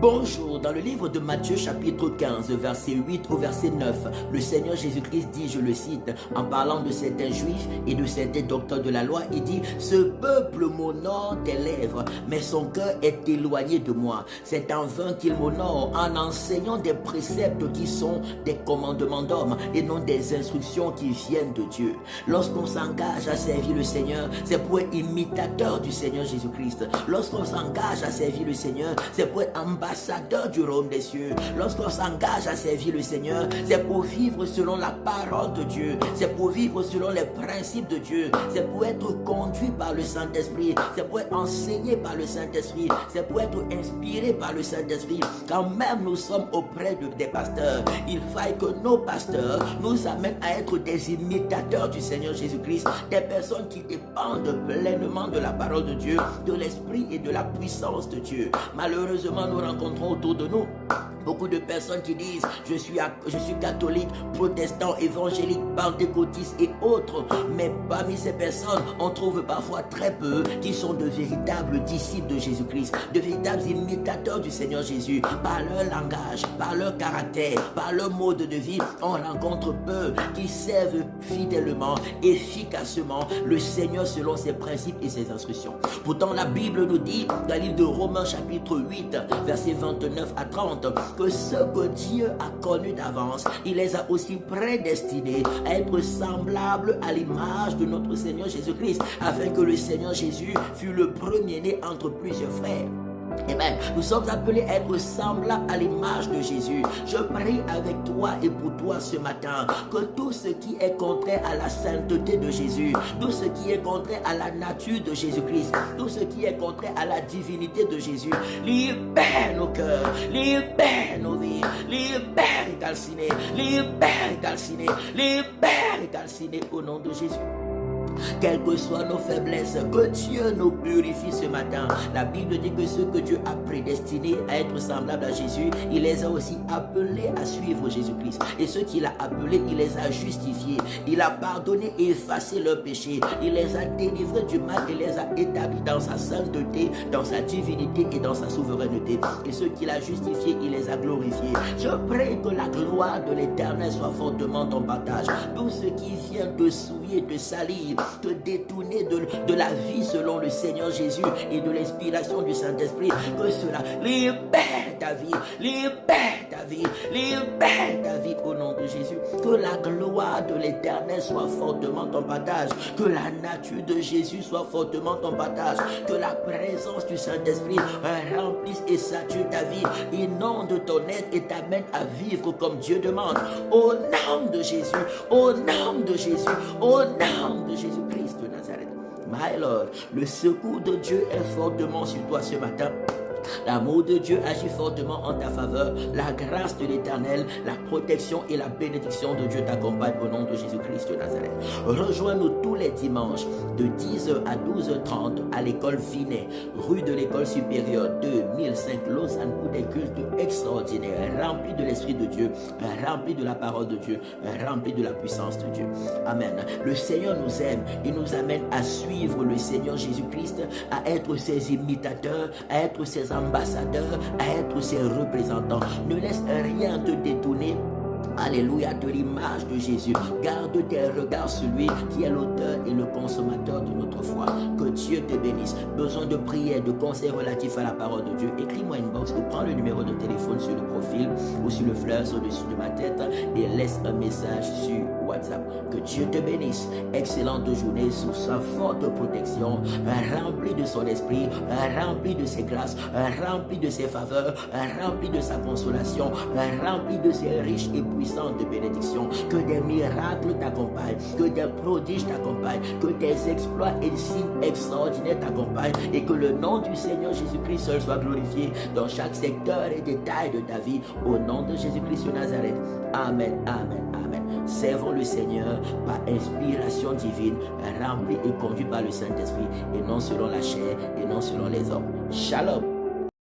Bonjour, dans le livre de Matthieu chapitre 15, verset 8 au verset 9, le Seigneur Jésus-Christ dit, je le cite, en parlant de certains juifs et de certains docteurs de la loi, il dit, ce peuple m'honore des lèvres, mais son cœur est éloigné de moi. C'est en vain qu'il m'honore en enseignant des préceptes qui sont des commandements d'hommes et non des instructions qui viennent de Dieu. Lorsqu'on s'engage à servir le Seigneur, c'est pour être imitateur du Seigneur Jésus-Christ. Lorsqu'on s'engage à servir le Seigneur, c'est pour être ambassadeur du royaume des cieux. Lorsqu'on s'engage à servir le Seigneur, c'est pour vivre selon la parole de Dieu. C'est pour vivre selon les principes de Dieu. C'est pour être conduit par le Saint-Esprit. C'est pour être enseigné par le Saint-Esprit. C'est pour être inspiré par le Saint-Esprit. Quand même nous sommes auprès des pasteurs, il faille que nos pasteurs nous amènent à être des imitateurs du Seigneur Jésus-Christ, des personnes qui dépendent pleinement de la parole de Dieu, de l'Esprit et de la puissance de Dieu. Malheureusement, nous rencontrons autour de nous beaucoup de personnes qui disent je suis catholique, protestant, évangélique, pentecôtiste et autres. Mais parmi ces personnes, on trouve parfois très peu qui sont de véritables disciples de Jésus-Christ, de véritables imitateurs du Seigneur Jésus. Par leur langage, par leur caractère, par leur mode de vie, on rencontre peu qui servent fidèlement, efficacement le Seigneur selon ses principes et ses instructions. Pourtant, la Bible nous dit, dans le livre de Romains chapitre 8, versets 29 à 30, que ceux que Dieu a connus d'avance, il les a aussi prédestinés à être semblables à l'image de notre Seigneur Jésus-Christ, afin que le Seigneur Jésus fût le premier-né entre plusieurs frères. Eh bien, nous sommes appelés à être semblables à l'image de Jésus. Je prie avec toi et pour toi ce matin que tout ce qui est contraire à la sainteté de Jésus, tout ce qui est contraire à la nature de Jésus-Christ, tout ce qui est contraire à la divinité de Jésus, libère nos cœurs, libère nos vies, libère et calciner, libère et calciner, libère et calciner au nom de Jésus. Quelles que soient nos faiblesses, que Dieu nous purifie ce matin. La Bible dit que ceux que Dieu a prédestinés à être semblables à Jésus, il les a aussi appelés à suivre Jésus-Christ. Et ceux qu'il a appelés, il les a justifiés. Il a pardonné et effacé leurs péchés. Il les a délivrés du mal et les a établis dans sa sainteté, dans sa divinité et dans sa souveraineté. Et ceux qu'il a justifiés, il les a glorifiés. Je prie que la gloire de l'Éternel soit fortement ton partage. Tout ce qui vient te souiller, te salir, te détourner de la vie selon le Seigneur Jésus et de l'inspiration du Saint-Esprit, que cela libère ta vie, libère ta vie, libère ta vie au nom de Jésus. Que la gloire de l'Éternel soit fortement ton partage, que la nature de Jésus soit fortement ton partage, que la présence du Saint-Esprit remplisse et sature ta vie, inonde ton être et t'amène à vivre comme Dieu demande. Au nom de Jésus, au nom de Jésus, au nom de Jésus-Christ de Nazareth. My Lord, le secours de Dieu est fortement sur toi ce matin. L'amour de Dieu agit fortement en ta faveur. La grâce de l'Éternel, la protection et la bénédiction de Dieu t'accompagnent au nom de Jésus-Christ de Nazareth. Rejoins-nous tous les dimanches de 10h à 12h30 à l'école Vinet, rue de l'école supérieure 2005 Lausanne, pour des cultes extraordinaires, remplis de l'Esprit de Dieu, remplis de la parole de Dieu, remplis de la puissance de Dieu. Amen. Le Seigneur nous aime et nous amène à suivre le Seigneur Jésus-Christ, à être ses imitateurs, à être ses ambassadeurs, à être ses représentants. Ne laisse rien te détourner. Alléluia, de l'image de Jésus. Garde tes regards sur lui qui est l'auteur et le consommateur de notre foi. Que Dieu te bénisse. Besoin de prière, de conseils relatifs à la parole de Dieu, écris-moi une box ou prends le numéro de téléphone sur le profil ou sur le fleur au-dessus de ma tête et laisse un message sur WhatsApp. Que Dieu te bénisse. Excellente journée sous sa forte protection, remplie de son esprit, remplie de ses grâces, remplie de ses faveurs, remplie de sa consolation, remplie de ses riches et puissantes de bénédiction. Que des miracles t'accompagnent, que des prodiges t'accompagnent, que des exploits et signes extraordinaires t'accompagnent et que le nom du Seigneur Jésus-Christ seul soit glorifié dans chaque secteur et détail de ta vie. Au nom de Jésus-Christ de Nazareth. Amen, amen, amen. Servons le Seigneur par inspiration divine, rempli et conduit par le Saint-Esprit et non selon la chair et non selon les hommes. Shalom.